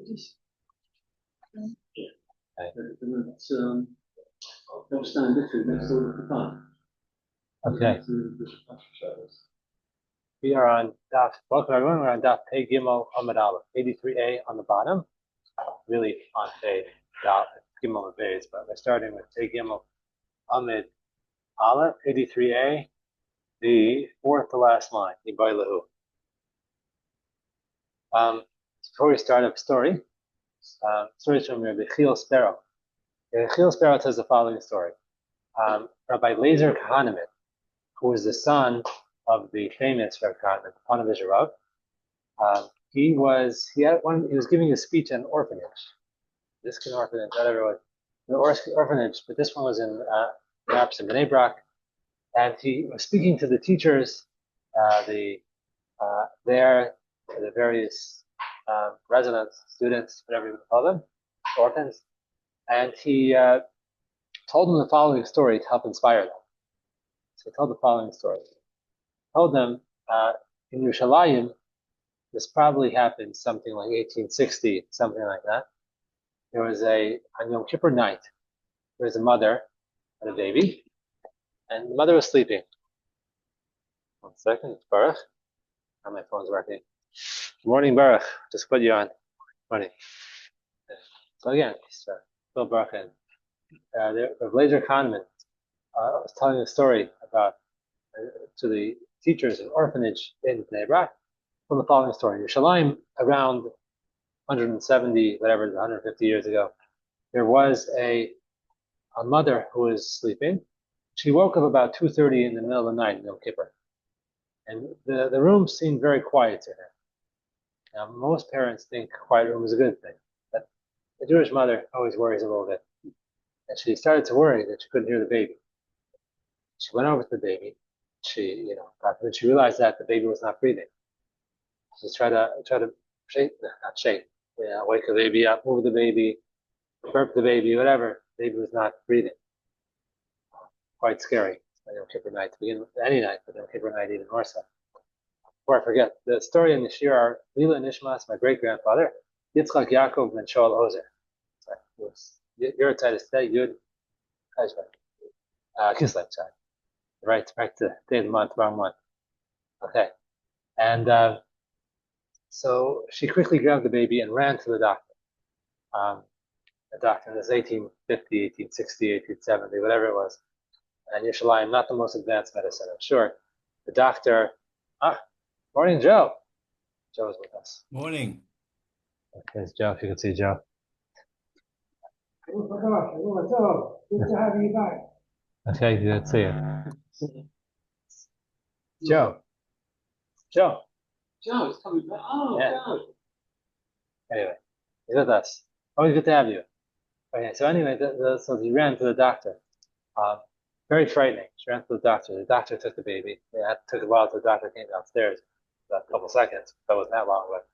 Okay. We are on Daf. Welcome everyone. We're on Daf Pei Gimel Amud Aleph, 83a on the bottom. Really on Pei Daf Gimel and Beis, but we're starting with Pei Gimel Amud Aleph, 83a, the fourth to last line. Before we start up story, stories from Rabbi Chil Sparrow. Chil Sparrow tells the following story. Rabbi Lazer Kahanemet, who was the son of the famous Rabbi Kahanemet, Panovich Rav, he was giving a speech at an orphanage. This kind of orphanage, whatever it was, the orphanage, but this one was in perhaps in Bnei Brak, and he was speaking to the teachers, the various residents, students, whatever you would call them, orphans, and he told them the following story to help inspire them. So he told the following story. He told them in Yerushalayim, this probably happened something like 1860, something like that. There was on Yom Kippur night, there was a mother and a baby, and the mother was sleeping. 1 second, it's Baruch. Now my phone's working. Good morning, Baruch. Just put you on. Morning. So again, Bill Baruch and the Lazer Kahneman was telling a story about to the teachers in orphanage in Bnei Brak from the following story. In Yerushalayim, around 170, whatever, 150 years ago, there was a mother who was sleeping. She woke up about 2:30 in the middle of the night in Yom Kippur. And the room seemed very quiet to her. Now, most parents think a quiet room is a good thing, but the Jewish mother always worries a little bit. And she started to worry that she couldn't hear the baby. She went over to the baby. When she realized that the baby was not breathing, she tried to wake the baby up, move the baby, burp the baby, whatever. The baby was not breathing. Quite scary. Yom Kippur night to begin with, any night, but Yom Kippur night even more so. Before I forget, the story in the Shir are Lila Nishmas, my great grandfather, Yitzchak Yaakov ben Shaul Ozer. Your side is today, Yud Kislev side. Right to day of the month, wrong month. Okay. And so she quickly grabbed the baby and ran to the doctor. The doctor in this 1850, 1860, 1870, whatever it was. And Yerushalayim, not the most advanced medicine, I'm sure. The doctor, morning, Joe. Joe is with us. Morning. Okay, it's Joe, if you can see Joe. Good to have you back. Okay, good to see you. Joe, it's coming back. Oh, yeah. Joe. Anyway, he's with us. Always good to have you. Okay, so anyway, so he ran to the doctor. Very frightening. She ran to the doctor. The doctor took the baby. It took a while till the doctor came downstairs. About a couple seconds. That wasn't that long, but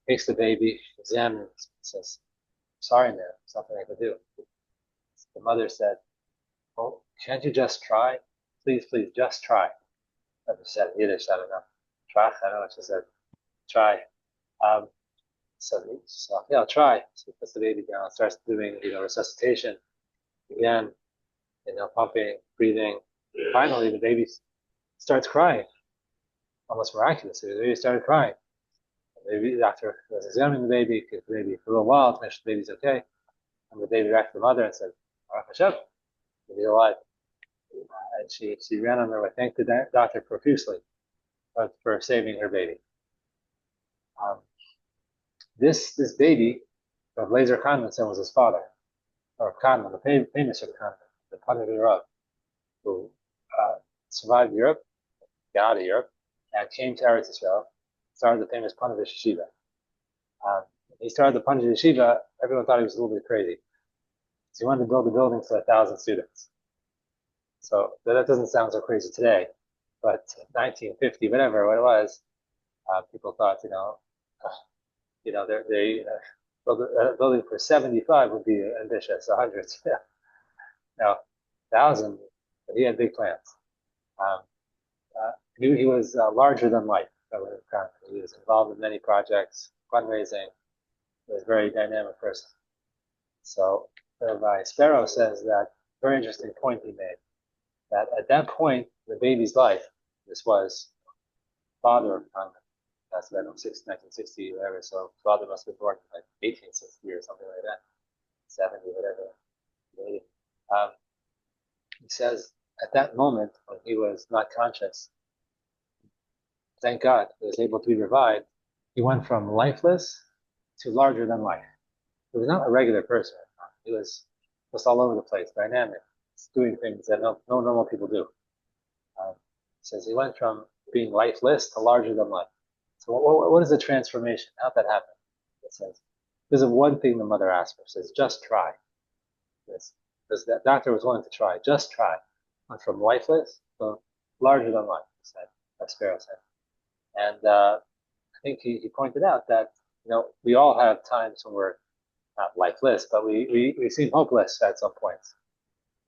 takes the baby, examines, says, "Sorry, man, something I could do." The mother said, "Well, can't you just try? Please, just try." I said in Yiddish, I don't know. Try, I don't know what she said. Try. So yeah, I'll try. So he puts the baby down, starts doing, resuscitation. Again, pumping, breathing. Finally, the baby starts crying. Almost miraculously, the baby started crying. The doctor was examining the baby for a little while to make sure the baby's okay. And the baby back to the mother and said, "Baruch Hashem, the baby's alive." And she ran on her way, thanked the doctor profusely for saving her baby. This baby, of Lazer Kahneman said, was his father, or Kahneman, the famous Kahneman, the Panovich Rav, who survived Europe, got out of Europe, and came to Eretz Israel, started the famous Panovich Yeshiva. He started the Panovich Yeshiva, everyone thought he was a little bit crazy. So he wanted to build a building for 1,000 students. So that doesn't sound so crazy today, but 1950, whatever, what it was, people thought, building for 75 would be ambitious, 100, yeah. Now, 1,000, but he had big plans. He was larger than life. He was involved in many projects, fundraising, He was a very dynamic person. So Rabbi Sparrow says that very interesting point he made, that at that point in the baby's life, this was father of Muhammad, that's about 1960, whatever, so father must have been born in like 1860 or something like that, 70, whatever, 80. He says at that moment when he was not conscious, thank God he was able to be revived, he went from lifeless to larger than life. He was not a regular person. He was just all over the place, dynamic, doing things that no normal people do. He says he went from being lifeless to larger than life. So what is the transformation? How'd that happen? It says, there's one thing the mother asked for. It says, just try. This, because that doctor was willing to try. Just try. Went from lifeless to larger than life, he said, as Sparrow said. And I think he pointed out that, we all have times when we're not lifeless, but we seem hopeless at some points.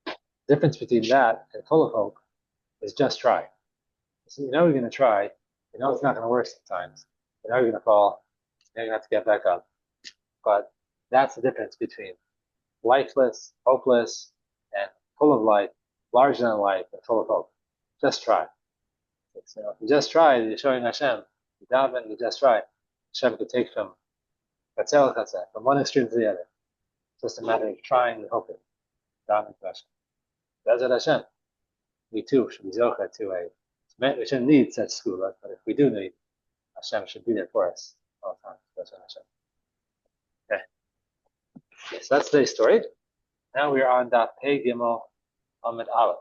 The difference between that and full of hope is just try. So you're going to try. It's not going to work sometimes. You're going to fall. You're going to have to get back up. But that's the difference between lifeless, hopeless, and full of life, larger than life, and full of hope. Just try. If you just try, you're showing Hashem. You daven, you just try. Hashem could take from one extreme to the other. It's just a matter of trying and hoping. Daven to Hashem. That's what Hashem. We too should be zocha to we shouldn't need such school, but if we do need, Hashem should be there for us all the time. That's what Hashem. Okay. So that's today's story. Now we are on Daf Pei Gimel Amid Aleph.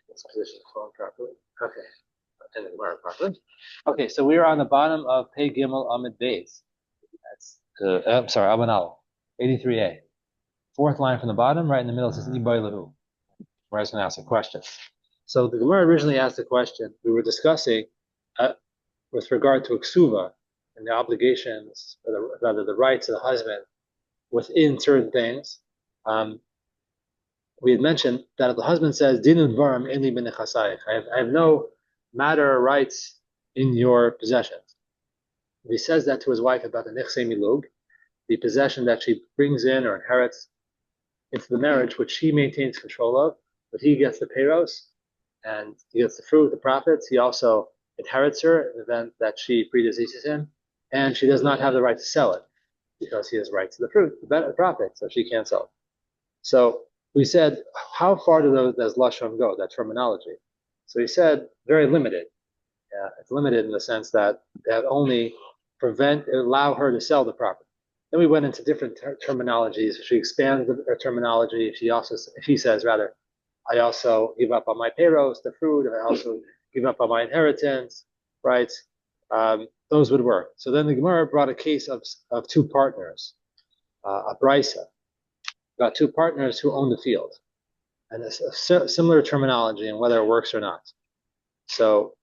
Let's position the phone properly. Okay. And the Gemara properly. Okay, so we are on the bottom of Pei Gimel Amid Beis. That's Amid Aleph. 83a. Fourth line from the bottom, right in the middle, it says Ibai Lahu. Where I was going to ask a question. So the Gemara originally asked the question we were discussing with regard to Ksuva and the obligations, or rather the rights of the husband within certain things. We had mentioned that if the husband says, Dinu dvarim en li b'nechasayich, I have no matter or rights in your possessions. If he says that to his wife about the nechse milug, the possession that she brings in or inherits into the marriage, which she maintains control of, but he gets the peiros, and he gets the fruit, the profits. He also inherits her in the event that she predeceases him, and she does not have the right to sell it because he has rights to the fruit, the profit, so she can't sell it. So we said, how far does Lashon go, that terminology? So he said, very limited. It's limited in the sense that only allow her to sell the property. Then we went into different terminologies. She expands the terminology. If he says, rather, I also give up on my peiros, the fruit, and I also give up on my inheritance, right? Those would work. So then the Gemara brought a case of two partners, a brisa, about two partners who own the field, and it's a similar terminology and whether it works or not. So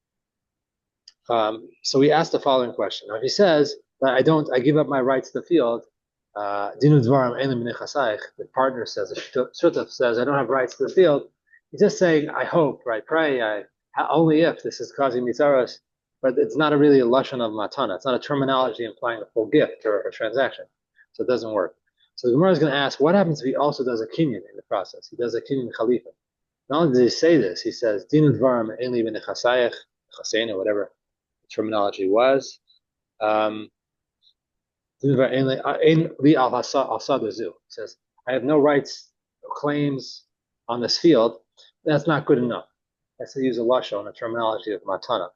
we asked the following question. Now, if he says that I give up my rights to the field, Dinu dvarim ein li b'nechasayich, the partner says, the shutaf says, I don't have rights to the field. He's just saying, I hope, right? Pray, only if this is causing mitzaros, but it's not really a lashon of matana. It's not a terminology implying a full gift or a transaction. So it doesn't work. So the Gemara is going to ask, what happens if he also does a kinyan in the process? He does a kinyan khalifa. Not only does he say this, he says, Dinu dvarim ein li b'nechasayich, chasein, or whatever the terminology was. He says, I have no rights or claims on this field. That's not good enough. That's to use a lashon, a terminology of matana,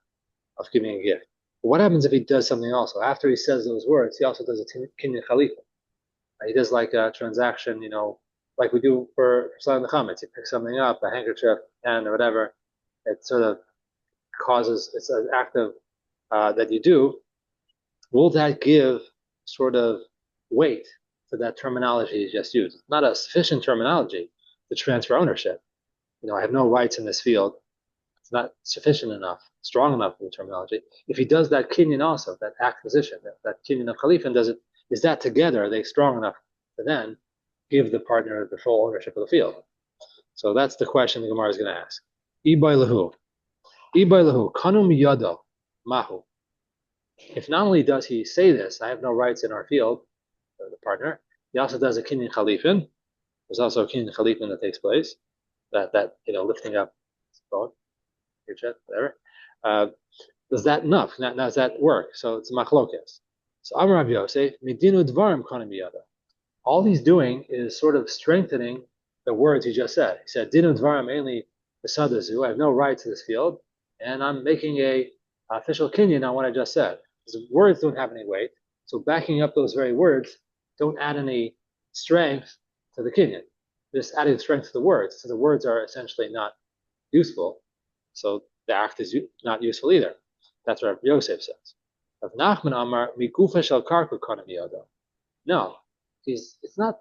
of giving a gift. But what happens if he does something also? After he says those words, he also does a kinyan khalifa. He does like a transaction, like we do for selling the chametz. He picks something up, a handkerchief, pen, or whatever. It sort of it's an act of that you do. Will that give sort of weight to that terminology you just used? It's not a sufficient terminology to transfer ownership. I have no rights in this field. It's not sufficient enough, strong enough in the terminology. If he does that kinyan also, that acquisition, that kinyan of Khalif, and is that together, are they strong enough to then give the partner the full ownership of the field? So that's the question the Gemara is going to ask. Ibai lahu, kanu miyado, mahu. if not only does he say this, I have no rights in our field, the partner, he also does a kinyan chalifin. There's also a kinyan chalifin that takes place, that lifting up both your chest, whatever. Does that enough? Now, does that work? So it's machlokes. So Amar Rav Yosef, midinu dvarim konim biyada. All he's doing is sort of strengthening the words he just said. He said, dinu dvarim mainly besadazu. I have no right to this field, and I'm making a official kinyan on what I just said. The words don't have any weight, so backing up those very words don't add any strength to the kinyan. Just adding strength to the words. So the words are essentially not useful. So the act is not useful either. That's what Yosef says. Of Nachman Amar, mikufa shel karku konim yodo. No, it's not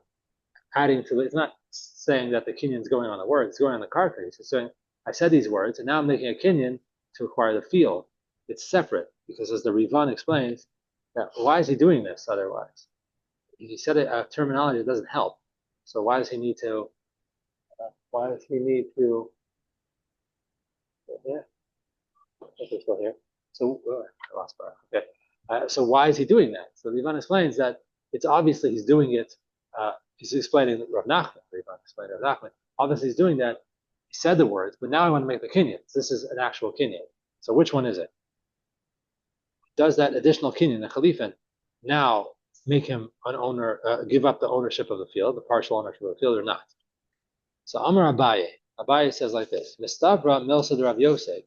adding to it. It's not saying that the kinyan is going on the word. It's going on the karka. He's saying, I said these words, and now I'm making a kinyan to acquire the field. It's separate because, as the Rivan explains, that why is he doing this otherwise? He said a terminology that doesn't help. So why does he need to? Why does he need to? Yeah, it's still here. So I lost bar. Okay. So why is he doing that? So the Rivan explains that it's obviously he's doing it. He's explaining Rav Nachman. Rivan explained Rav Nachman. Obviously he's doing that. He said the words, but now I want to make the kinyan. This is an actual kinyan. So which one is it? Does that additional kinyan, the chalifin, now make him an owner, give up the ownership of the field, the partial ownership of the field, or not? So Amar Abaye. Abaye says like this: Mistabra milsa de Rav Yosef.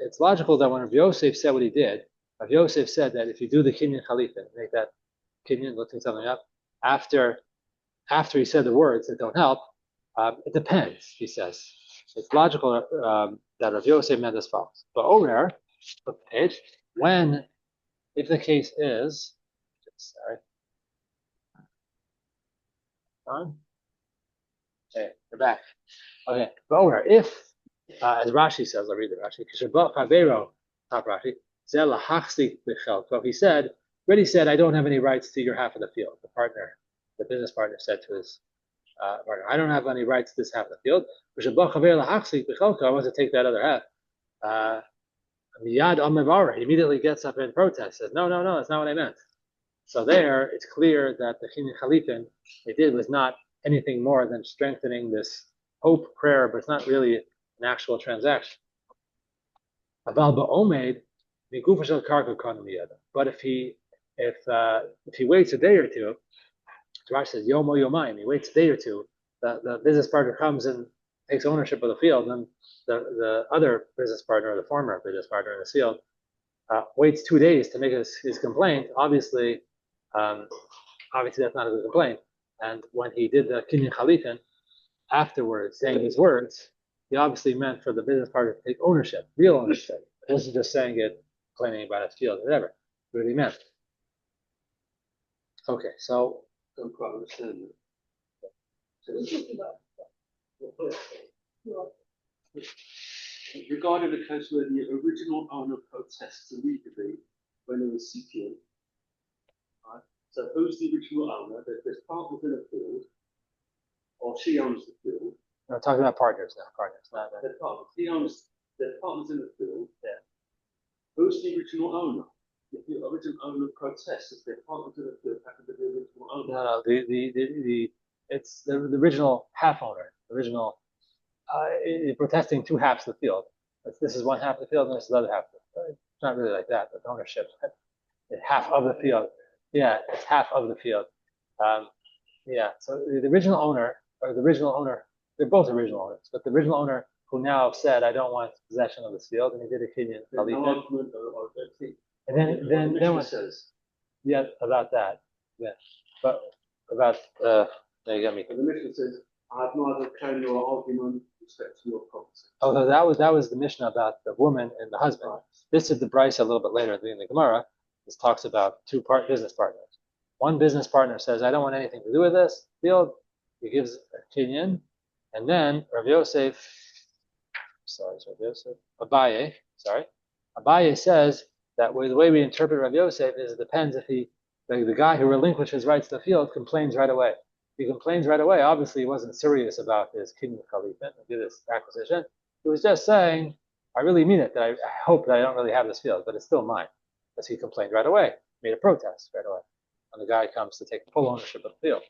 It's logical that when Rav Yosef said what he did, Rav Yosef said that if you do the kinyan chalifin, make that kinyan, looking something up, after he said the words that don't help, it depends, he says. It's logical that Rav Yosef meant as follows. But over flip the page, if the case is, sorry, on. Okay, we're back. Okay, but over if, as Rashi says, I'll read the Rashi. Top Rashi. So he said, already said, I don't have any rights to your half of the field. The business partner said to his partner, I don't have any rights to this half of the field. I want to take that other half. He immediately gets up and protests, says, no, that's not what I meant. So there, it's clear that the Kinyan Chalifin they did was not anything more than strengthening this hope prayer, but it's not really an actual transaction. But if he waits a day or two, Rashi says Yomo Yomayim, he waits a day or two, the business partner comes and takes ownership of the field, and the other business partner, or the former business partner in the field, waits 2 days to make his complaint. Obviously that's not a good complaint. And when he did the Kinyan Chalifin afterwards, saying these words, he obviously meant for the business partner to take ownership, real ownership. He wasn't just saying it, complaining about his field, or whatever. It really meant. Okay, so. Don't quite understand that. Regarding the case where the original owner protests immediately when there was seeking, right? So who's the original owner? There's partners in the field, or she owns the field. We're talking about partners now. They're partners. They're partners in the field. Yeah. Who's the original owner? If the original owner protests, if they're partners in the field, how can they be the original owner? No. It's the original half owner. Protesting two halves of the field. This is one half of the field, and this is the other half. It's not really like that. The ownership, it's half of the field. Yeah, it's half of the field. So the original owner, they're both original owners, but the original owner who now said, I don't want possession of this field, and he did a kinyan. And then what says? Yeah, about that. Yeah, but about you got me. The Mishnah says, I have neither claim nor argument with respect to your property. Oh, no, that was the Mishnah about the woman and the husband. Right. This is the Bryce a little bit later in the Gemara. This talks about business partners. One business partner says, I don't want anything to do with this field. He gives a kinyan, and then Abaye says that the way we interpret Rav Yosef is it depends if the guy who relinquishes rights to the field complains right away. If he complains right away, obviously he wasn't serious about his kinyan chalifin, do this acquisition. He was just saying, I really mean it, that I hope that I don't really have this field, but it's still mine. because he complained right away, made a protest right away. When the guy comes to take full ownership of the field.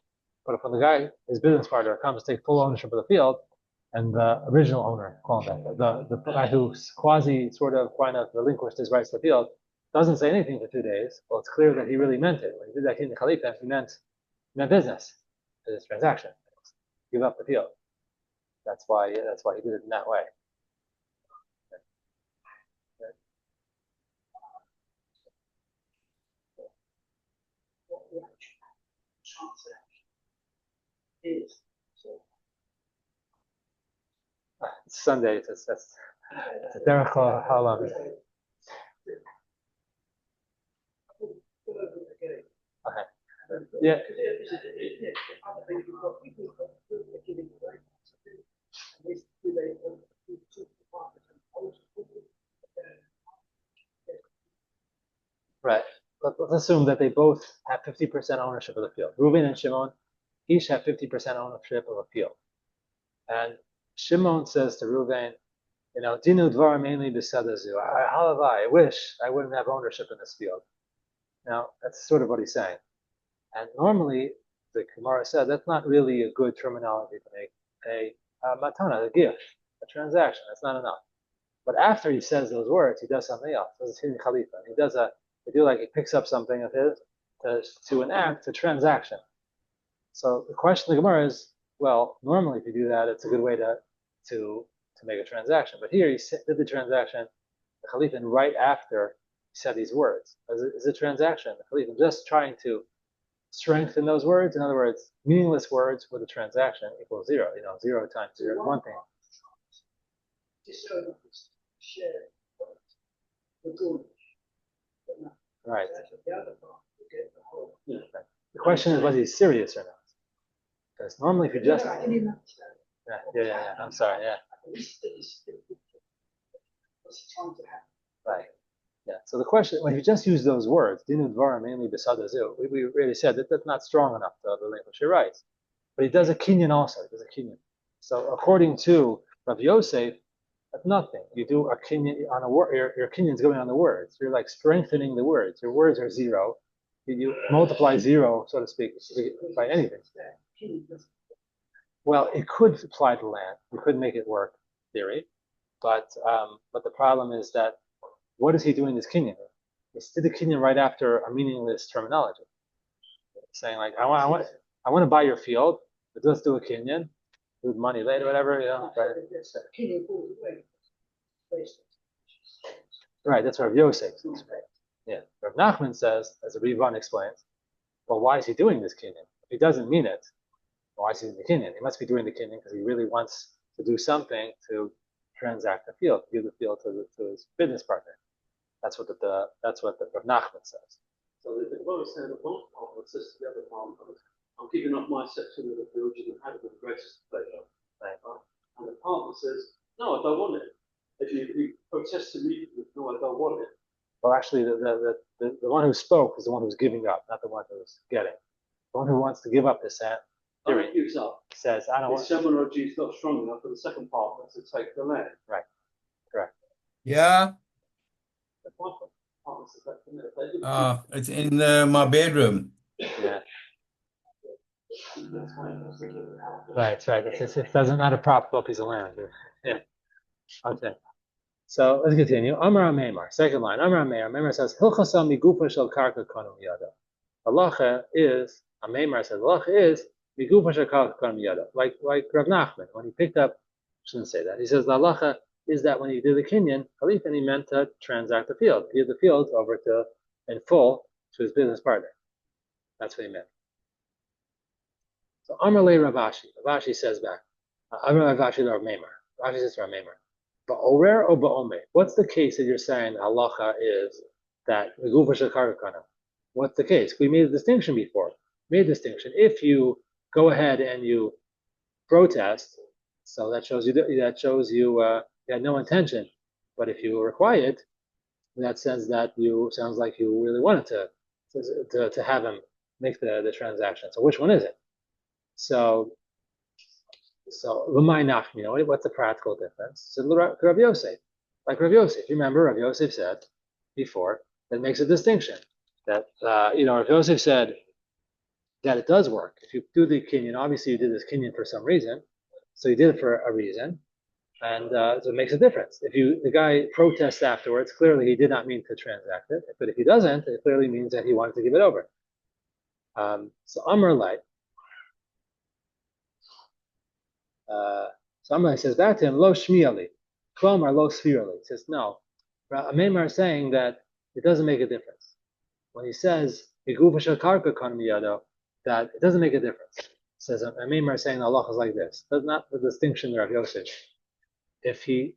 But if when the guy, his business partner, comes to take full ownership of the field, and the original owner, call him that, the guy who quasi sort of kind of relinquished his rights to the field, doesn't say anything for 2 days, well, it's clear that he really meant it. When he did that in the Khalifa, he meant business, business transaction, give up the field. That's why he did it in that way. It's Sunday. It's a derech halam. Okay. Yeah. Right. Let's assume that they both have 50% ownership of the field. Reuben and Shimon each have 50% ownership of a field. And Shimon says to Reuven, Dinu dvar mainly besadazu. I wish I wouldn't have ownership in this field. Now, that's sort of what he's saying. And normally, the Gemara said that's not really a good terminology to make a matana, a gift, a transaction. That's not enough. But after he says those words, he does something else. This is hidden khalifa. He picks up something of his to enact a transaction. So the question of the Gemara is, well, normally if you do that, it's a good way to make a transaction. But here he did the transaction, the Khalifa, and right after he said these words. Is a transaction. The Khalifa just trying to strengthen those words. In other words, meaningless words with a transaction equals zero. 0 times 0 is one thing. Right. The question is, was he serious or not? Because normally if you just... Yeah. I'm sorry, yeah. Right. Yeah. So the question, when you just use those words, dinu dvar mainly besadazu, we really said that that's not strong enough to relinquish your rights. But he does a kinyan also. He does a kinyan. So according to Rav Yosef, that's nothing. You do a kinyan on a word. Your kinyan's going on the words. You're like strengthening the words. Your words are zero. You multiply zero, so to speak, by anything. Well, it could apply to land. We could make it work, theory. But the problem is that what is he doing this kinyan? He did the kinyan right after a meaningless terminology, saying like, I want to buy your field, but let's do a kinyan, with money later, whatever, Right, that's what Rav Yosef says. Yeah, Rav Nachman says, as the Rivan explains, well, why is he doing this kinyan? If he doesn't mean it, why is he doing the kinyan? He must be doing the kinyan because he really wants to do something to transact the field, give the field to his business partner. That's what the Rav Nachman says. So the Gemara said that one partner says to the other partner, I'm giving up my section of the field you can have it with the greatest pleasure. Right. And the partner says, no, I don't want it. If you protest immediately, no, I don't want it. Well, actually, the one who spoke is the one who's giving up, not the one who's getting. The one who wants to give up his theory gives up. Says, I don't want. His terminology is not strong enough for the second partner to take the land. Right. Correct. Yeah. It's in my bedroom. Yeah. Right. It doesn't not a profitable piece of land. Yeah. Okay. So let's continue. Amar Meimar, second line. Amar Meimar. Meimar says, Hilchasa migufa shel karka kanu yada. Halacha is, Meimar says, halacha is migufa shel karka kanu yada. Like Rav Nachman, when he picked up, shouldn't say that. He says the halacha is that when he did the kinyan, Khalifa, he meant to transact the field, give the field over to in full to his business partner. That's what he meant. So Amar le Ravashi. Ravashi says back. Amar Ravashi Rav Meimar. Ravashi says Rav Meimar. Ba'orer or ba'ome? What's the case that you're saying halacha is that what's the case? We made a distinction before. If you go ahead and you protest, so that shows you had no intention. But if you were quiet, in that sense that sounds like you really wanted to have him make the transaction. So which one is it? So L'may Nachmi, what's the practical difference? So Rav Yosef. Like Rav Yosef. You remember Rav Yosef said before that makes a distinction. That if Yosef said that it does work. If you do the kinyan, obviously you did this kinyan for some reason, so you did it for a reason, and so it makes a difference. If the guy protests afterwards, clearly he did not mean to transact it. But if he doesn't, it clearly means that he wanted to give it over. So Amr Light. So Amr says back to him, Lo Shmiali, Klom or Lo Sphirali. He says, no. Amemar is saying that it doesn't make a difference. When he says, that it doesn't make a difference. It says, Amemar is saying Allah is like this. That's not the distinction there of Yosef. If he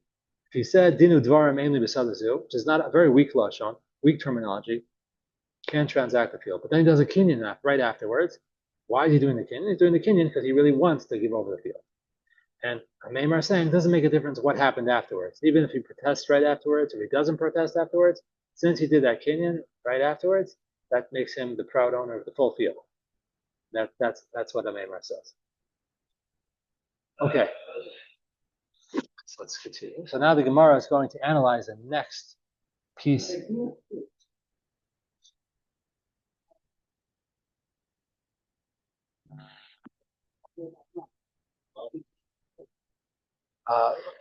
said, Dinu Dvarim mainly B'Sadazu, which is not a very weak lashon, weak terminology, can transact the field. But then he does a kinyan right afterwards. Why is he doing the kinyan? He's doing the kinyan because he really wants to give over the field. And Maimar is saying it doesn't make a difference what happened afterwards. Even if he protests right afterwards or he doesn't protest afterwards, since he did that kinyan right afterwards, that makes him the proud owner of the full field. That's what the Maimar says. Okay. So let's continue. So now the Gemara is going to analyze the next piece.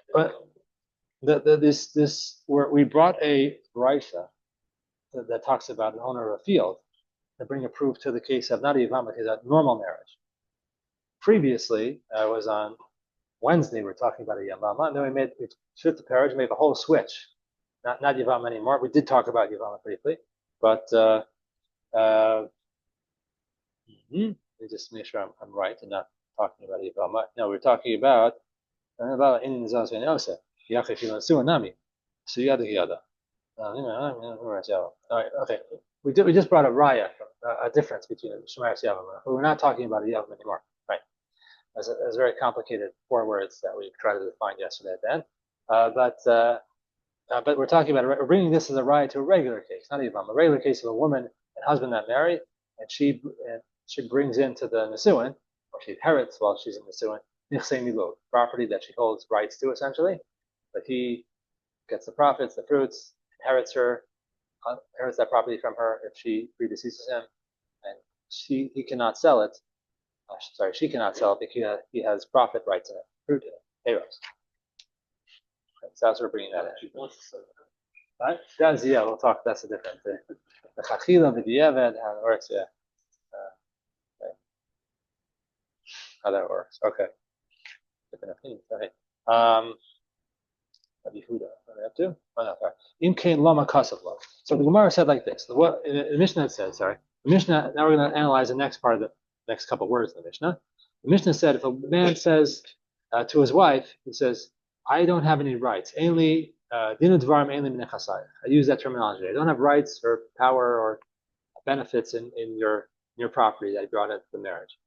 But we brought a Raisa that talks about an owner of a field to bring a proof to the case of not Yivam, but a normal marriage. Previously, I was on Wednesday, we were talking about a Yavama, and then we switched the marriage, made the whole switch. Not Yavam anymore. We did talk about Yavam briefly, but let me just make sure I'm right and not talking about Yavam. No, we're talking about in Zazvenose, Yachifilan Suanami, Suyada. All right, okay. We just brought a raya, a difference between Shemaris Yavam. We're not talking about a Yavam anymore, right? As very complicated 4 words that we tried to define yesterday at the end. But we're talking about, we're bringing this as a raya to a regular case, not Yavam, a regular case of a woman and husband that marry, and she brings into the Nisuin, or she inherits while she's in Nisuin, property that she holds rights to essentially, but he gets the profits, the fruits, inherits that property from her if she predeceases him, and he cannot sell it. She cannot sell it because he has profit rights in it, fruit in it, payros. So that's what we're bringing that in. Right? We'll talk. That's a different thing. The chachila, the diavad, how it works. Yeah. Okay. How that works. Okay. Different opinions. Okay. Yehuda. What are they up to? Oh, no, sorry. Imkain lama kasav lo. So the Gemara said like this. The Mishnah said, sorry. The Mishnah, now we're going to analyze the next part of the next couple of words in the Mishnah. The Mishnah said if a man says to his wife, he says, I don't have any rights. Dinu dvarim ainli minechasai. I use that terminology. I don't have rights or power or benefits in your property that I brought into the marriage.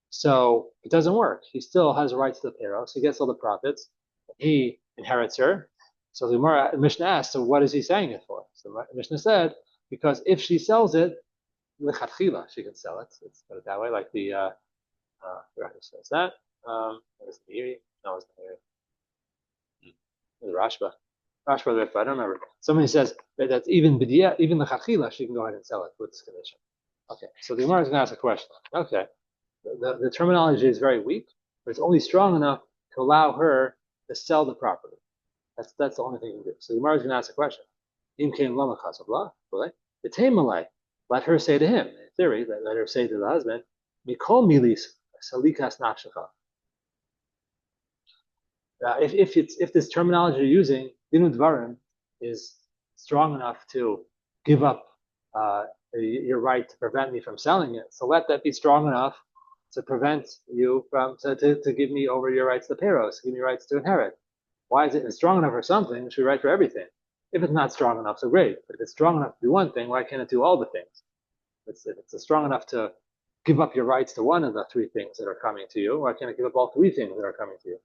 So it doesn't work. He still has rights to the payros. He gets all the profits. He inherits her. So the Mishnah asked, so what is he saying it for? So the Mishnah said, because if she sells it, lechatchila, she can sell it. Let's put it that way, like the Rashi says that. There's the Iri. No, it's the Iri. There's Rashba. I don't remember. Somebody says that even the lechatchila, she can go ahead and sell it with this condition. Okay, so the Gemara is going to ask a question. Okay, the terminology is very weak, but it's only strong enough to allow her to sell the property. That's the only thing you can do. So the Gemara is going to ask a question. Let her say to him, in theory, let her say to the husband, Mikol milis salikas nafshecha. If this terminology you're using, dinu dvarim, is strong enough to give up your right to prevent me from selling it, so let that be strong enough to prevent you from to give me over your rights to payros, give me rights to inherit. Why is it strong enough for something? It should be right for everything. If it's not strong enough, so great. But if it's strong enough to do one thing, why can't it do all the things? If it's strong enough to give up your rights to one of the 3 things that are coming to you, why can't it give up all 3 things that are coming to you?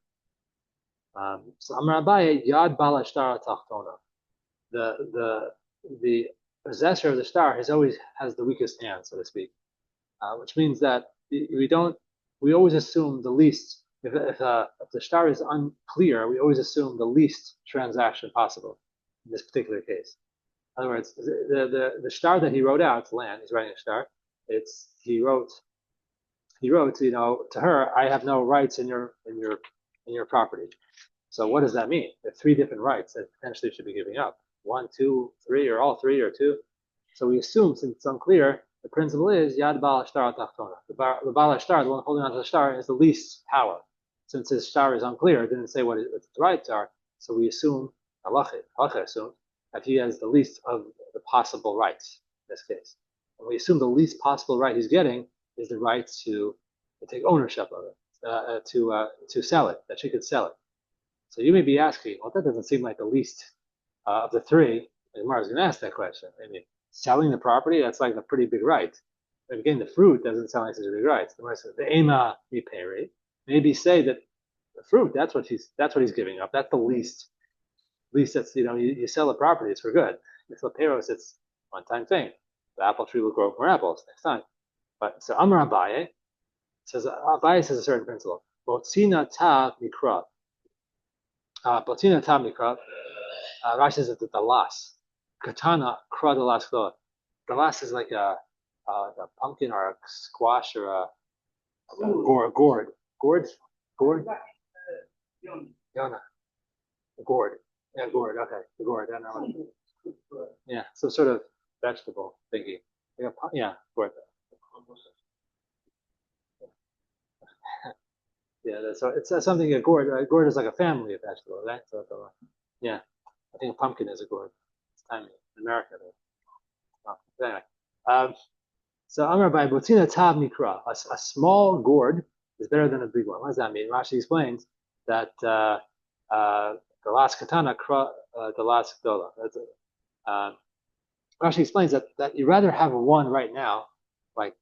So Amar Abaye, Yad Bala Shtar Tachtona. The possessor of the star has the weakest hand, so to speak, which means that we always assume the least. If the star is unclear, we always assume the least transaction possible in this particular case. In other words, the star that he wrote out, it's land, he's writing a star. He wrote, to her, I have no rights in your property. So what does that mean? There are three different rights that potentially should be giving up. One, two, three, or all three, or two. So we assume, since it's unclear, the principle is Yad Baal Shtar Tachtona. The Baal Shtar, the one holding onto the star, is the least power. Since his star is unclear, it didn't say what its rights are, so we assume, halacha assume, that he has the least of the possible rights in this case. And we assume the least possible right he's getting is the right to take ownership of it, to sell it, that she could sell it. So you may be asking, well, that doesn't seem like the least of the three. And Mara's going to ask that question. I mean, selling the property, that's like a pretty big right. But again, the fruit doesn't sound like such a big right. The Mara says, the ema miperi, maybe say that the fruit, that's what he's giving up. That's the least that's, you sell the property, it's for good. It's leperos, it's one-time thing. The apple tree will grow more apples next time. But so Amar Abaye says a certain principle. Botzina ta mikra. Botzina ta mikra. Rashi says it's the dalas. Katana kra dalas klo. Dalas is like a pumpkin or a squash or a gourd. Gourd? Yona. Gourd. Yeah, gourd. Okay, the gourd. I don't know. Yeah, some sort of vegetable thingy. Yeah, gourd. Yeah, so it's something a gourd. A gourd is like a family of vegetables, right? So yeah, I think a pumpkin is a gourd. It's tiny in America. Though. Anyway, so Amar by Botina Tav Mikra, a small gourd is better than a big one. What does that mean? Rashi explains that the last katana the last dola. Rashi explains that you rather have one right now, like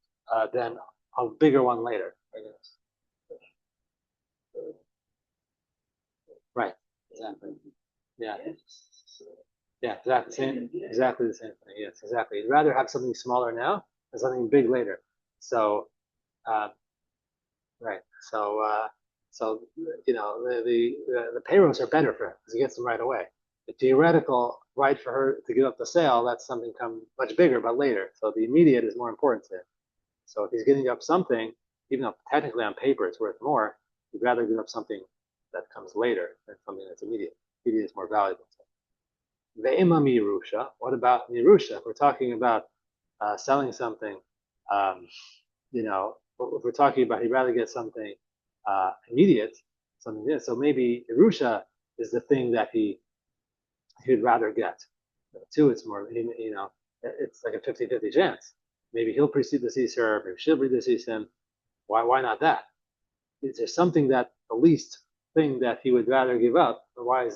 than a bigger one later. I guess. Right. Exactly. Yeah. Yeah. Exactly the same thing. Yes. Exactly. You'd rather have something smaller now than something big later. So, right. So the payrolls are better for him because he gets them right away. The theoretical right for her to give up the sale, that's something come much bigger, but later. So the immediate is more important to him. So if he's giving up something, even though technically on paper it's worth more, he'd rather give up something that comes later than something that's immediate. Immediate is more valuable. Ve'ima mirusha. What about mirusha? If we're talking about selling something, if we're talking about he'd rather get something immediate, something this. So maybe Irusha is the thing that he'd rather get. Two, it's more, it's like a 50-50 chance. Maybe he'll precede the deceased her, maybe she'll precede him. Why not that? Is there something that the least thing that he would rather give up? Why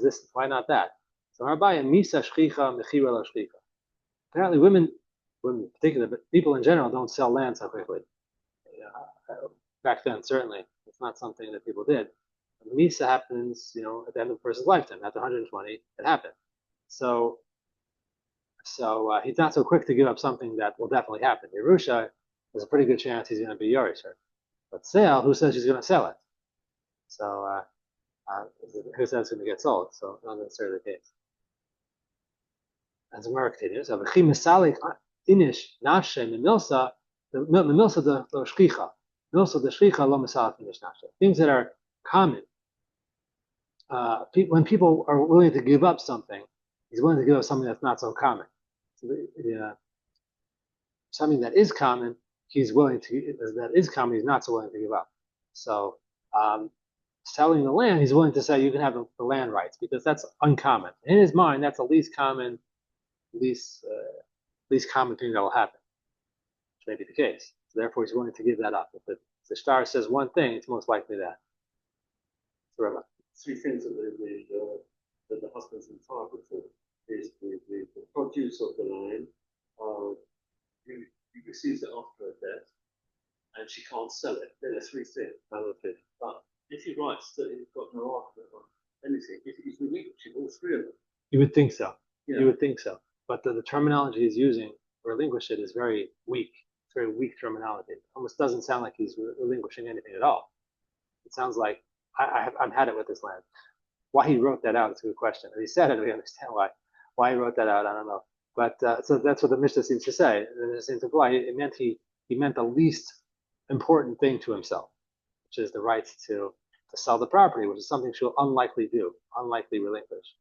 not that? So Rabbi Misa Shchicha Mechira La Shchicha. Apparently women in particular, but people in general don't sell land so quickly. Back then, certainly, it's not something that people did. Misa happens, at the end of the person's lifetime. After 120, it happened. So he's not so quick to give up something that will definitely happen. Yerusha, there's a pretty good chance he's going to be Yorish. But sale, who says he's going to sell it? So who says it's going to get sold? So not necessarily the case. As Gemara continues, "Avchi misalik inish nafshe memilsa the shchicha, milsa the shchicha lo misalik inish nafshe." Things that are common. When people are willing to give up something, he's willing to give up something that's not so common. So something that is common, he's not so willing to give up. So selling the land, he's willing to say you can have the land rights because that's uncommon. In his mind, that's the least common thing that will happen, which may be the case. So therefore, he's willing to give that up. If the star says one thing, it's most likely that. Three things that the husband's entitled to is the produce of the land. He receives it after her death, and she can't sell it. There are three things. But if he writes that he's got no argument on anything, he's relinquishing all three of them. You would think so. Yeah. You would think so. But the terminology he's using, relinquish it, is very weak. It's very weak terminology. It almost doesn't sound like he's relinquishing anything at all. It sounds like I've had it with this land. Why he wrote that out is a good question. And he said it, we understand why. Why he wrote that out, I don't know. But so that's what the Mishnah seems to say. The Mishnah seems to imply it meant he meant the least important thing to himself, which is the right to sell the property, which is something she'll unlikely do, unlikely relinquish.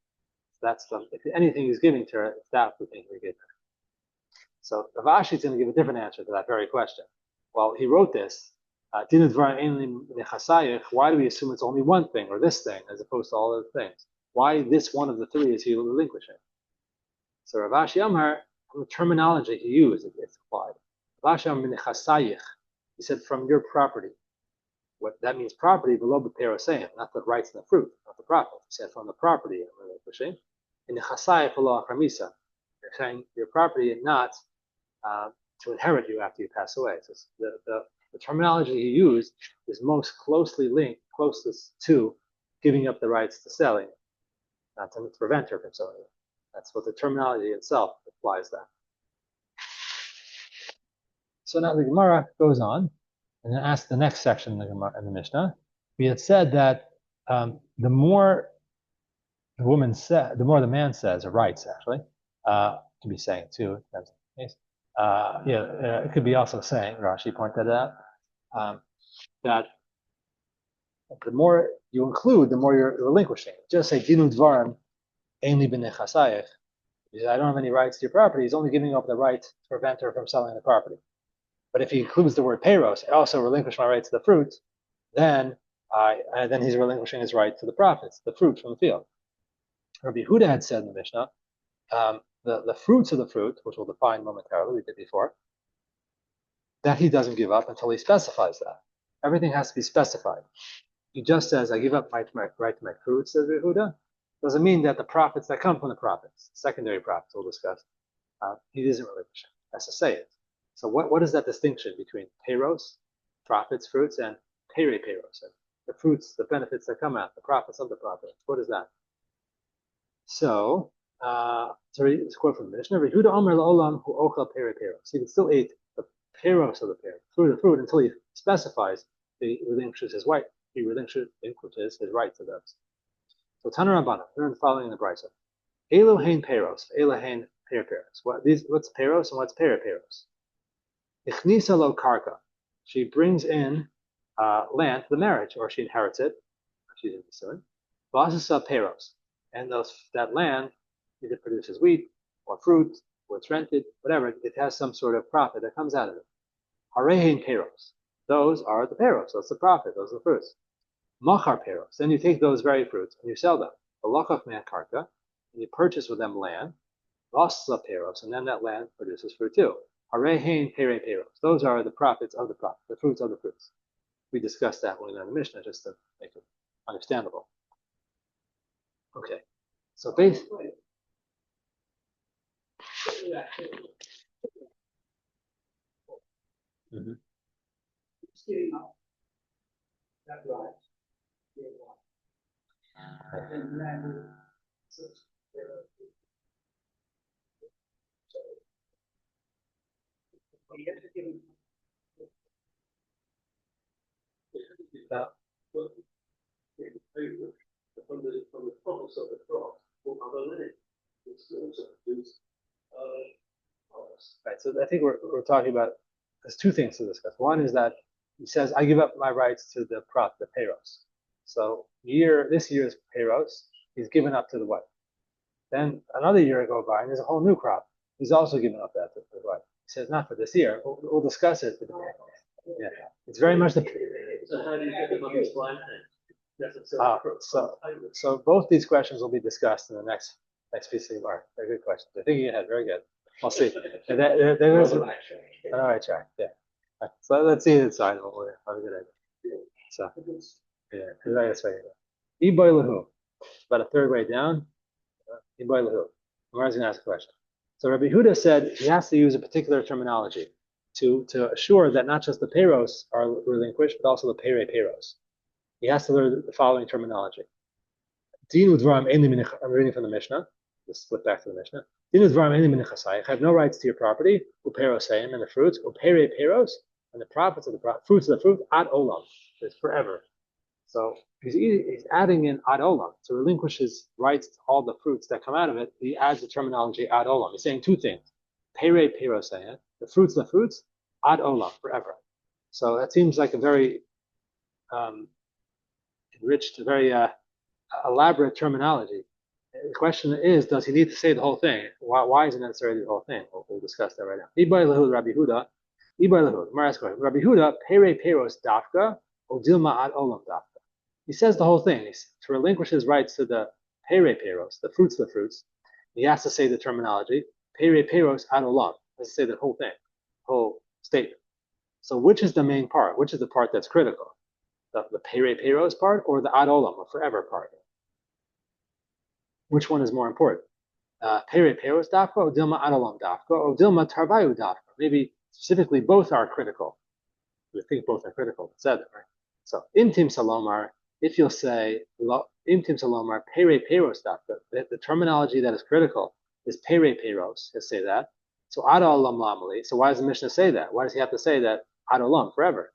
That's the, if anything he's giving to her, it's that the thing we give her. So Rav Ashi is going to give a different answer to that very question. Well, he wrote this. Why do we assume it's only one thing or this thing as opposed to all other things? Why this one of the three is he relinquishing? So Rav Ashi Amar, the terminology he used, it's applied. Rav Ashi Amar, he said from your property. What that means property below the perosayim, not the rights and the fruit, not the profit. He said from the property I'm relinquishing. In the chasayich below achamisa, you're saying your property and not to inherit you after you pass away. So the terminology he used is most closely linked, closest to giving up the rights to selling, not to prevent her from selling it. That's what the terminology itself implies that. So now the Gemara goes on and then asks the next section in the Gemara in the Mishnah. We had said that the more the woman said, the more the man says, or writes actually, can be saying too, depends on the case. It could be also saying, Rashi pointed out, that the more you include, the more you're relinquishing. Just say, Dinu Dvarim, Ainli B'nechasayich. I don't have any rights to your property. He's only giving up the right to prevent her from selling the property. But if he includes the word payros, I also relinquish my right to the fruit, then he's relinquishing his right to the profits, the fruit from the field. Rabbi Huda had said in the Mishnah, the fruits of the fruit, which we'll define momentarily, we did before, that he doesn't give up until he specifies that. Everything has to be specified. He just says, I give up my right to my fruits, says Rabbi Huda. Doesn't mean that the profits that come from the profits, secondary profits we'll discuss, he isn't relinquishing. Has to say it. So what is that distinction between payros, profits, fruits, and pere payros, the fruits, the benefits that come out, the profits of the profits? What is that? So, it's a quote from the Mishnah. Rehuda Omer la'olam hu ochel pere payros. He can still eat the payros of the pear, fruit, until he specifies he relinquishes his right. He relinquishes his right to those. So Tana Rabbana, we're in the following in the Brisa. Elohein payros, Elohein pere payros. What's payros and what's pere payros? Ichnisa lo karka. She brings in land to the marriage, or she inherits it. She's in the son. Vasasa peros, and that land either produces wheat or fruit, or it's rented, whatever. It has some sort of profit that comes out of it. Harehin peros. Those are the peros. That's the profit. Those are the fruits. Machar peros. Then you take those very fruits and you sell them. Balachach man karka, and you purchase with them land. Vasasa peros, and then that land produces fruit too. Harehin pere peros. Those are the profits of the profit, the fruits of the fruits. We discussed that when we learned the Mishnah, just to make it understandable. Okay. So basically, That right. And then from the promise of the crop will have a limit. It's also produced right. So I think we're talking about there's two things to discuss. One is that he says, I give up my rights to the payros. So this year's payros, he's given up to the wife. Then another year go by, and there's a whole new crop. He's also given up that to the wife. He says, not for this year. We'll discuss it. Yeah, it's very much the. So how do you get the money's blind so both these questions will be discussed in the next piece of art. Very good questions. They're thinking ahead. Very good. We'll see. There was on the right track. Yeah. So let's see inside. We'll have a good idea. So yeah, that's right. Iboy lahu. About a third way down. Iboy lahu. Gemara's going to ask a question. So Rabbi Huda said he has to use a particular terminology to assure that not just the payros are relinquished, but also the pere payros. He has to learn the following terminology. I'm reading from the Mishnah. Let's flip back to the Mishnah. I have no rights to your property, uperosayim, and the fruits, upere peros, and the profits of the fruits of the fruit, ad olam, it's forever. So he's adding in ad olam to relinquish his rights to all the fruits that come out of it. He adds the terminology ad olam. He's saying two things: pere perosaya, the fruits, ad olam, forever. So that seems like a very enriched, very elaborate terminology. The question is, does he need to say the whole thing? Why is it necessary the whole thing? We'll discuss that right now. Ibai lahud Rabbi Huda, Ibai lahud. Rabbi Huda, pere peros dafka, odilma ad olam dafka. He says the whole thing. To relinquish his rights to the pere peros, the fruits, he has to say the terminology, pere peros ad olam. He has to say the whole thing, whole statement. So which is the main part? Which is the part that's critical? The pere peros part or the ad olam, or forever part? Which one is more important? Pere peros dafka or dilma ad olam dafka or dilma tarvayu dafka? Maybe specifically both are critical. We think both are critical. Said it, right? So intim salomar, if you'll say intim salomar pere peros dafka, the terminology that is critical is pere peros. He'll say that. So ad olam lamali. So why does the Mishnah say that? Why does he have to say that ad olam, forever?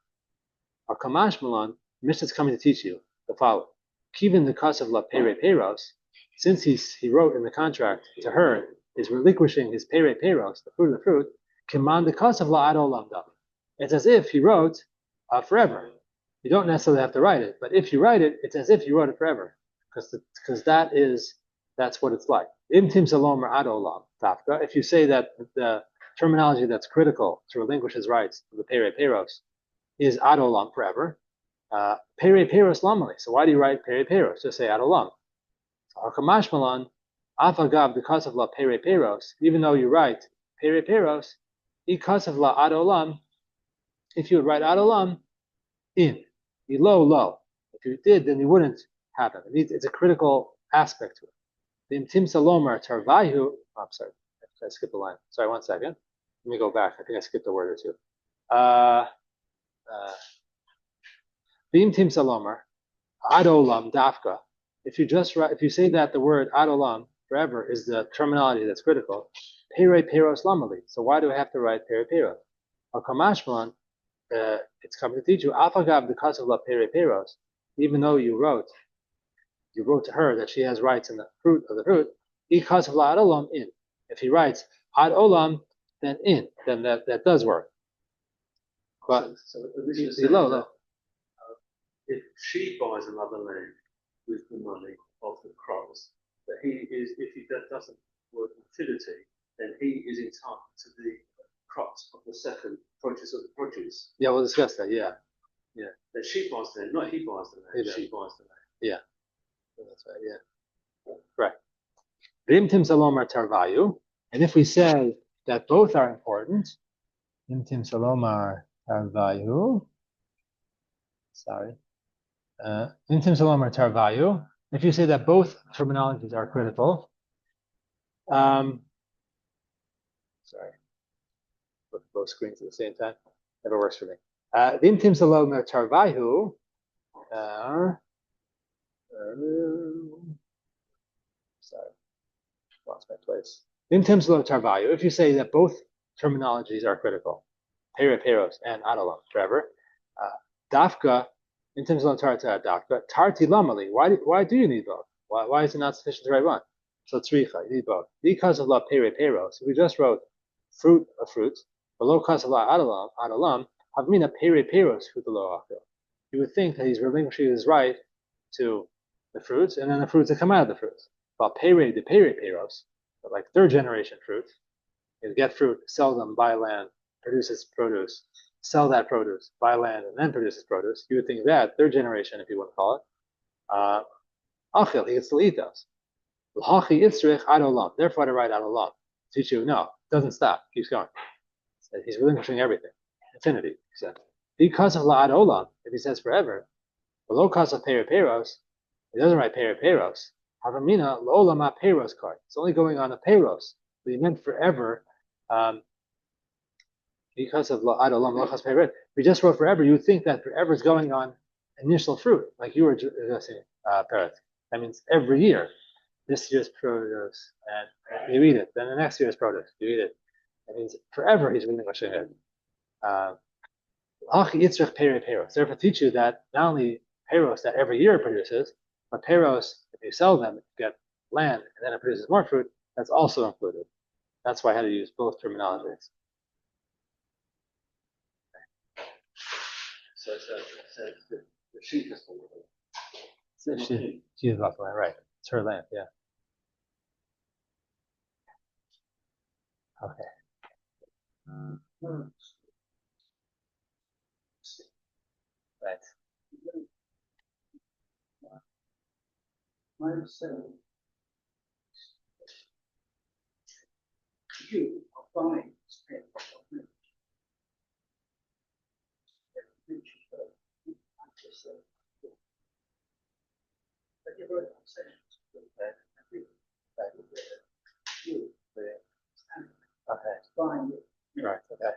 Or kamash malan, Mishnah is coming to teach you the following: Kivin the kasav la pere peros, since he wrote in the contract to her, is relinquishing his pere peros, the fruit of the fruit. Kiman the kasav la ad olam dam. It's as if he wrote forever. You don't necessarily have to write it, but if you write it, it's as if you wrote it forever, because that's what it's like. Imtim salom or ad olam tafka. If you say that the terminology that's critical to relinquish his rights to the pere peros is ad olam, forever. Pere peros lamali. So why do you write pere peros? Just say ad olam. Kamash malan afagav because of la pere peros. Even though you write pere peros, because of la ad olam. If you would write ad olam in, be low. If you did, then you wouldn't have it. It's a critical aspect to it. The imtim salomar tarvayu. Oh, I'm sorry, I skipped the line. Sorry, 1 second. Let me go back. I think I skipped a word or two. The imtim salomar ad olam dafka. If you say that the word ad olam, forever, is the terminology that's critical, pere peros lamali. So why do I have to write pere peros? Or kamashman, it's coming to teach you afagav because of la pere peros. Even though you wrote to her that she has rights in the fruit of the fruit, because of la ad olam in. If he writes ad olam, then in, then that does work. But low. If she buys another land with the money of the crops, that if he doesn't work utility, then he is entitled to the crops of the second produce of the produce. Yeah, we'll discuss that. Yeah. That she buys the land, not he buys the land. She buys the land. Yeah, that's right. Yeah, right. Rimtim salomar tarvayu, and if we say that both are important, rimtim salomar tarvayu. Sorry. Intim salomar tarvayu. If you say that both terminologies are critical, sorry, look at both screens at the same time. Never works for me. Intim salomar tarvayu. Sorry, lost my place. Intim salomar tarvayu. If you say that both terminologies are critical, pere peros and adalam, forever, dafka. In terms of dafka, tarti lamali. Why do you need both? Why is it not sufficient to write one? So tzricha, you need both. Because of la pere peros, we just wrote fruit of fruits. Below cause of la adalam, havmina pere peros futalo akil. You would think that he's relinquishing his right to the fruits, and then the fruits that come out of the fruits. While pere de pere peros, but like third generation fruits, you get fruit, sell them, buy land, produces produce. Sell that produce, buy land, and then produces produce. You would think that third generation, if you want to call it, achil, he can still eat those. Therefore, I write ad olam. Teach you, no, it doesn't stop, keeps going. He's relinquishing everything, infinity. He said. Because of la ad olam, if he says forever, below cause of pere peros, he doesn't write pere peros. Havamina lo peros card. It's only going on the peros. But he meant forever. Because of ad olam lachas peirit, we just wrote forever. You would think that forever is going on initial fruit, like you were saying, Peretz. That means every year, this year's produce, and you eat it. Then the next year's produce, you eat it. That means forever he's relinquishing it. Therefore, teach you that not only Peros that every year it produces, but Peros, if you sell them, you get land, and then it produces more fruit, that's also included. That's why I had to use both terminologies. So the sheep is She's off the land, right? It's her land, yeah. Okay. Right. My understanding, you are buying space of rich. But you're very upset. Okay. Buying it. Right. Okay.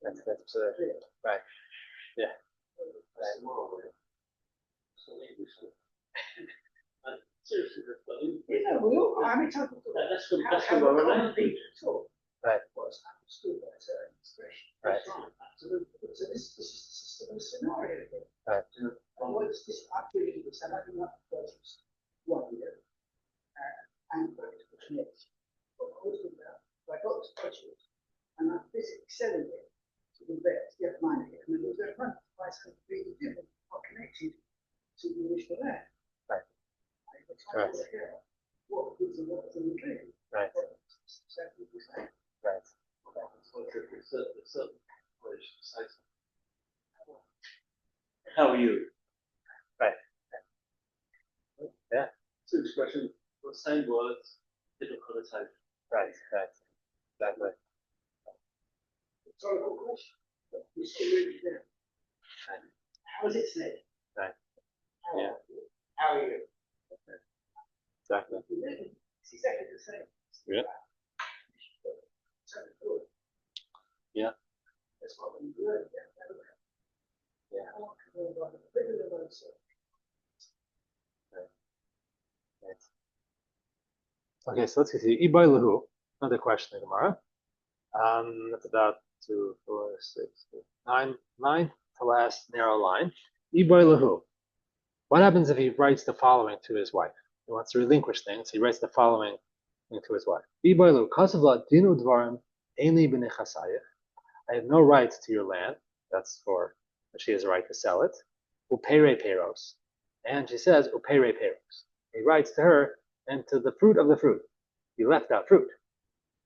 That's right. Yeah. Seriously, that's what Yeah, we all, I mean, that's how what we're common around. people talk Right. was understood by a certain expression. Right. Absolutely. So this is a scenario here. Right. And what is this? I really was having up versus 1 year and which next. But I was thinking about, I got this budget and I'm physically selling it to the vet to get money, and then there's a front price completely different, not connected to the original land. Right. Trying to work out what goods and what's in the tree. Right. Exactly the same. Right. How are you? Right. Yeah. Two expressions, the same words, different connotation. Right. Right. Exactly. Rhetorical question, but we still read it there. How is it said? Right. How Yeah. are you? How are you? Exactly. It's exactly the same. Yeah. Yeah. That's what we learn. Yeah. Right. Okay, so let's see. Ibai lahu. Another question in Gemara. That's about 2, 4, 6, 9, 9 to last narrow line. Ibai lahu. What happens if he writes the following to his wife? He wants to relinquish things. He writes the following thing to his wife. Ibai lahu. Kasavla dinu dvarim ainli b'nechasayich. I have no rights to your land. That's for, she has a right to sell it. Upere peros. And she says, upere peros. He writes to her and to the fruit of the fruit. He left out fruit.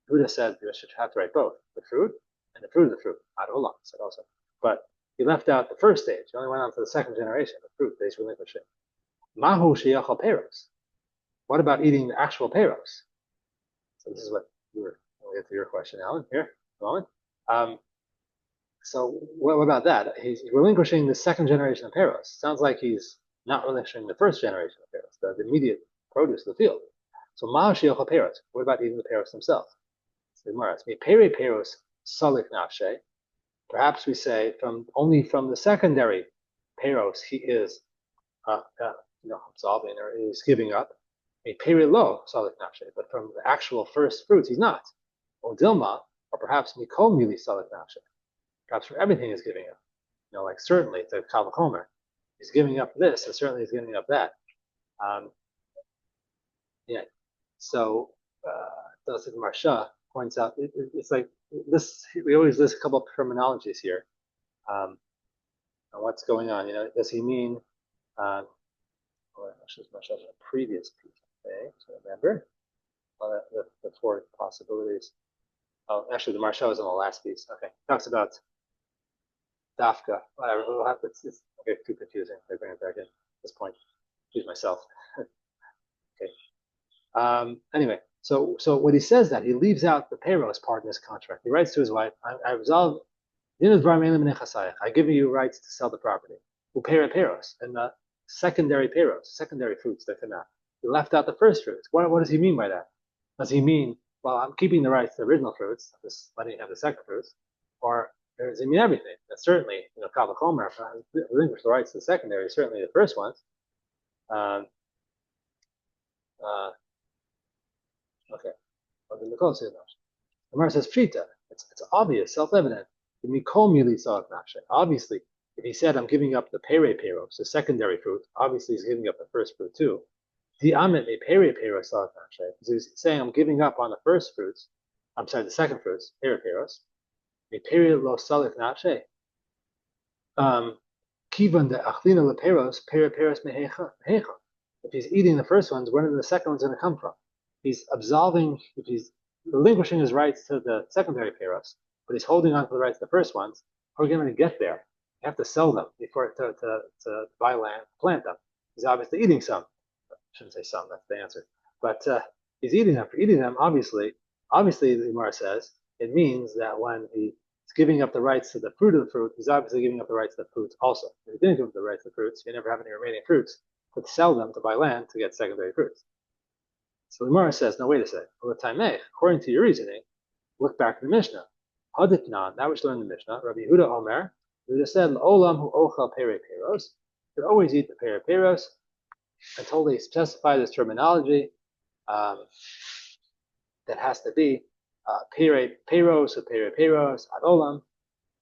Buddha said you should have to write both, the fruit and the fruit of the fruit. Adolam said also. But he left out the first stage. He only went on to the second generation, the fruit that he's relinquishing. Mahu sheyachal peros. What about eating the actual peros? So this is what we'll get to your question, Alan, here, a moment. So what about that? He's relinquishing the second generation of peros. Sounds like he's not relinquishing the first generation of peros, the immediate produce of the field. So ma'ashiyach peros. What about eating the peros themselves? Peri peros salik nafshe. Perhaps we say only from the secondary peros he is absolving or is giving up. A peri lo salik nafshe. But from the actual first fruits he's not. Or dilma, or perhaps mikol mili salik nafshe. Perhaps for everything he's giving up. Like certainly to Kal Vachomer, he's giving up this, and certainly he's giving up that. Yeah. So Dosik Marsha points out it's like this. We always list a couple of terminologies here. And what's going on? Does he mean? The previous piece. Okay, so remember the 4 possibilities. Oh, actually, the Marsha is on the last piece. Okay, talks about Dafka, whatever. It's okay, too confusing. I bring it back in at this point. Confuse myself. Okay. Anyway, so what he says that he leaves out the peros part in his contract. He writes to his wife, I resolve, I give you rights to sell the property. Upera peros, and the secondary peros, secondary fruits that come out. He left out the first fruits. What does he mean by that? Does he mean, well, I'm keeping the rights to the original fruits, just letting you have the second fruits, or does he mean everything? That's certainly, Kal Vachomer, relinquish the rights to the secondary, certainly the first ones. Okay. The Gemara says, Pshita. It's obvious, self-evident. Obviously, If he said, I'm giving up the pere peros, the secondary fruit, obviously he's giving up the first fruit too. Because he's saying, I'm giving up on the first fruits, I'm sorry, the second fruits, pere peros. Kivan de achlina leperos, pere peros mehecha. If he's eating the first ones, where are the second ones going to come from? He's absolving, if he's relinquishing his rights to the secondary peros, but he's holding on to the rights to the first ones. How are we going to get there? You have to sell them before to buy land, plant them. He's obviously eating some. I shouldn't say some, that's the answer. But he's eating them. For eating them, obviously, the Gemara says, it means that when he's giving up the rights to the fruit of the fruit, he's obviously giving up the rights to the fruits also. If he didn't give up the rights to the fruits, you never have any remaining fruits, but sell them to buy land to get secondary fruits. So the Gemara says, no, wait a second. According to your reasoning, look back to the Mishnah. Haditnan, that which learned in the Mishnah, Rabbi Yehuda Omer, Yehuda said, Olam hu ochel pere peros, you could always eat the pere peros, until they specify this terminology that has to be pere peros or pere peros ad olam.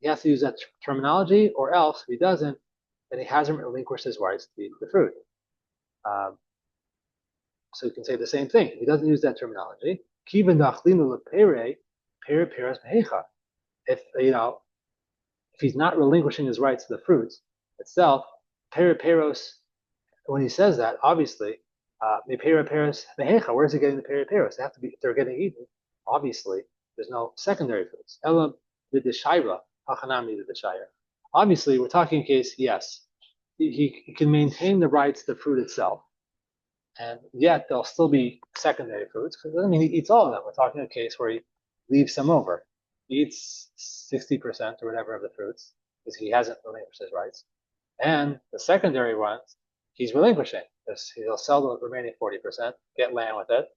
He has to use that terminology, or else if he doesn't, then he hasn't relinquished his rights to eat the fruit. So you can say the same thing. If he doesn't use that terminology, kivan dachlinu lepere pere peros mehecha. If he's not relinquishing his rights to the fruits itself, pere peros. When he says that, obviously, pere peros mehecha. Where is he getting the pere peros? They have to be. If they're getting eaten, obviously, there's no secondary fruits. Elam v'deshaira hachanami v'deshaira. Obviously, we're talking a case. Yes, he can maintain the rights to the fruit itself, and yet there'll still be secondary fruits, because it doesn't mean he eats all of them. We're talking a case where he leaves some over. He eats 60% or whatever of the fruits, because he hasn't relinquished his rights. And the secondary ones, he's relinquishing. He'll sell the remaining 40%, get land with it.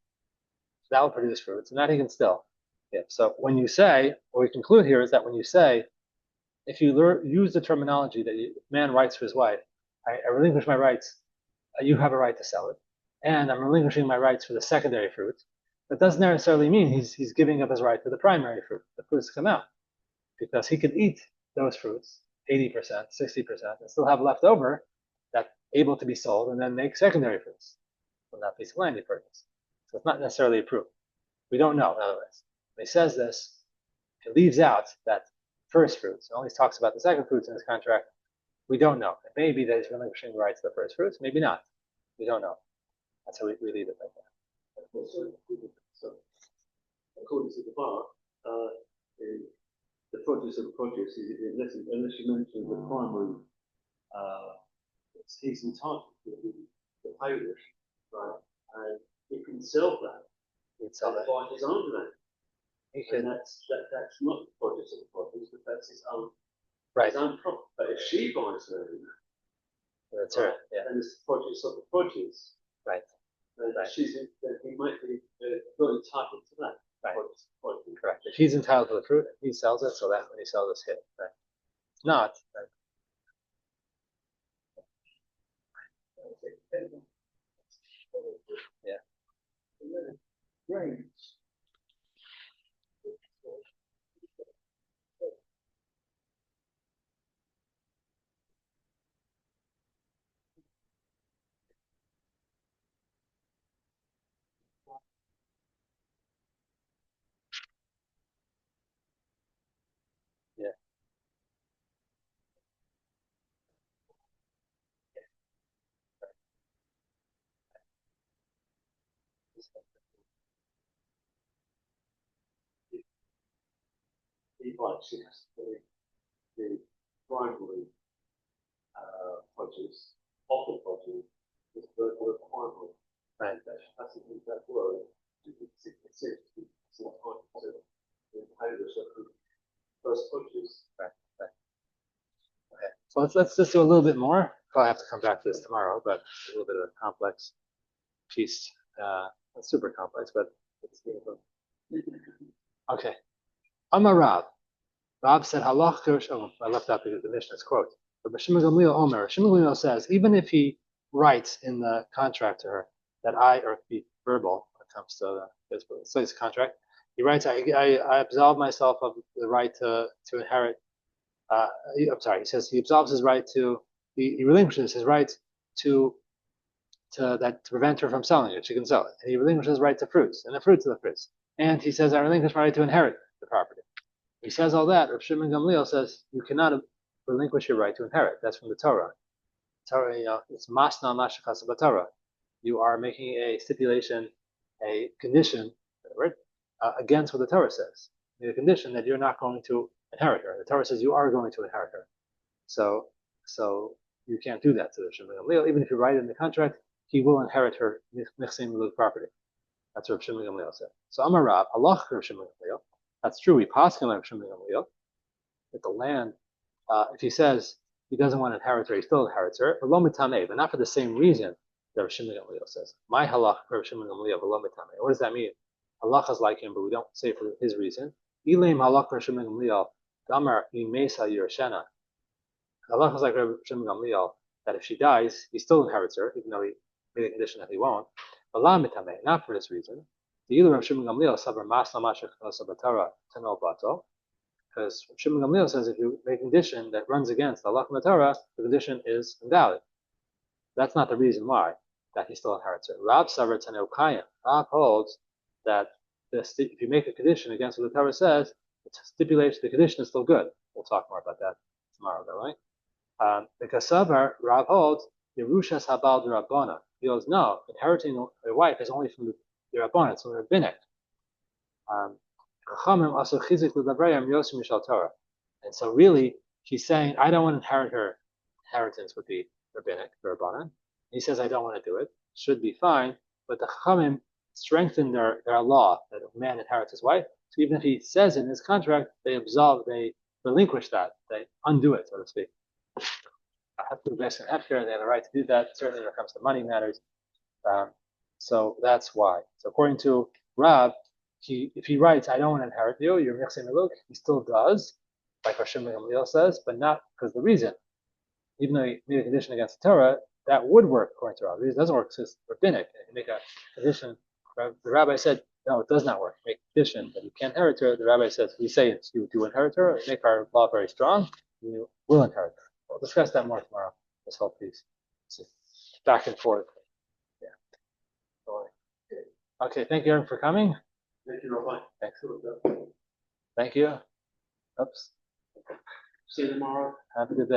That will produce fruits, and that he can still give. So when you say, what we conclude here is that when you say, if you use the terminology that man writes to his wife, I relinquish my rights, you have a right to sell it, and I'm relinquishing my rights for the secondary fruit, that doesn't necessarily mean he's giving up his right to the primary fruit, the fruits come out, because he could eat those fruits, 80%, 60%, and still have left over that's able to be sold, and then make secondary fruits from that piece of land he purchased. So it's not necessarily a proof. We don't know, in other words. When he says this, he leaves out that first fruits. He only talks about the second fruits in his contract. We don't know. It may be that he's relinquishing the rights to the first fruits, maybe not. We don't know. That's how we leave it like that. So, according to the bar, the produce of the produce, unless you mention the primary, he's entitled to the parish, right? And he can sell that. He'd sell that. By his own land. He could. And that's not the produce of the produce, but that's his own. Right. His own crop. But if she buys land, that's right. Yeah. And it's the produce of the produce. Right. Then Right. He might be not entitled to that. Right. Produce. Correct. If he's entitled to the fruit, he sells it, so that when he sells this hit. Right. If not, then yeah. Right. Yeah. He likes the primary produce of the produce is the word primary. Right. That's that word. It's not quite so the Polish of the first produce. Right. Right. Okay. So let's just do a little bit more. Probably have to come back to this tomorrow, but a little bit of a complex piece. Not super complex, but it's okay. Amar Rav. Rav said, "Halach kirsh." Oh, I left out the Mishnah's quote. But Shimon Gamliel Omer. Shimon Gamliel says, even if he writes in the contract to her that or it be verbal when it comes to the contract, he writes, I absolve myself of the right to inherit I'm sorry. He says he absolves his right to. He relinquishes his right to prevent her from selling it. She can sell it. And he relinquishes his right to fruits and the fruits of the fruits. And he says, I relinquish my right to inherit the property. He says all that. Rav Shimon Gamliel says you cannot relinquish your right to inherit. That's from the Torah. Torah, it's masna mashachas b'Torah. You are making a stipulation, a condition, against what the Torah says. The condition that you're not going to inherit her. The Torah says you are going to inherit her. So you can't do that to the Shimon Gamliel. Even if you write it in the contract, he will inherit her nichsim miluk property. That's what Rav Shimon Gamliel said. So Amar Rav, halach Rav Shimon Gamliel. That's true. We paskin like Rav Shimon Gamliel. That the land, if he says he doesn't want to inherit her, he still inherits her, but not for the same reason that Rav Shimon Gamliel says. My halach Rav Shimon Gamliel, what does that mean? Halach is like him, but we don't say for his reason. Ilim halach Rav Shimon Gamliel, Damar imesa yershena. Halach is like Rav Shimon Gamliel, that if she dies, he still inherits her, even though he made a condition that he won't. But not for this reason. The Rav Shimon Gamliel sabar masla mashach sabatara tenol bato. Because Shimon Gamliel says if you make a condition that runs against the halach of the Torah, the condition is invalid. That's not the reason why that he still inherits it. Rab Savar Tanel Kayim. Rab holds that if you make a condition against what the Torah says, it stipulates the condition is still good. We'll talk more about that tomorrow, though, right? Because Savar, Rab holds Yerushas Habal Rabbana. He goes, no, inheriting a wife is only from the Rabbana, it's from the rabbinic. And so really, he's saying, I don't want to inherit her. Inheritance would be rabbinic, the Rabbanan. He says, I don't want to do it. Should be fine. But the Chachamim strengthen their law that a man inherits his wife. So even if he says in his contract, they relinquish that. They undo it, so to speak. They have the right to do that. Certainly when it comes to money matters. So that's why. So according to Rab, if he writes, I don't want to inherit you, you're mixing miluk, he still does, like Rav Shimon Gamliel says, but not because the reason. Even though he made a condition against the Torah, that would work according to Rab. It doesn't work because it's rabbinic. You make a condition. The rabbi said, no, it does not work. Make a condition that you can't inherit her. The rabbi says, we say you do inherit her, make our law very strong, you will inherit her. We'll discuss that more tomorrow. This whole piece. It's back and forth. Yeah. Okay, thank you everyone for coming. Thank you, Rabbi. Thanks. Thank you. Oops. See you tomorrow. Have a good day.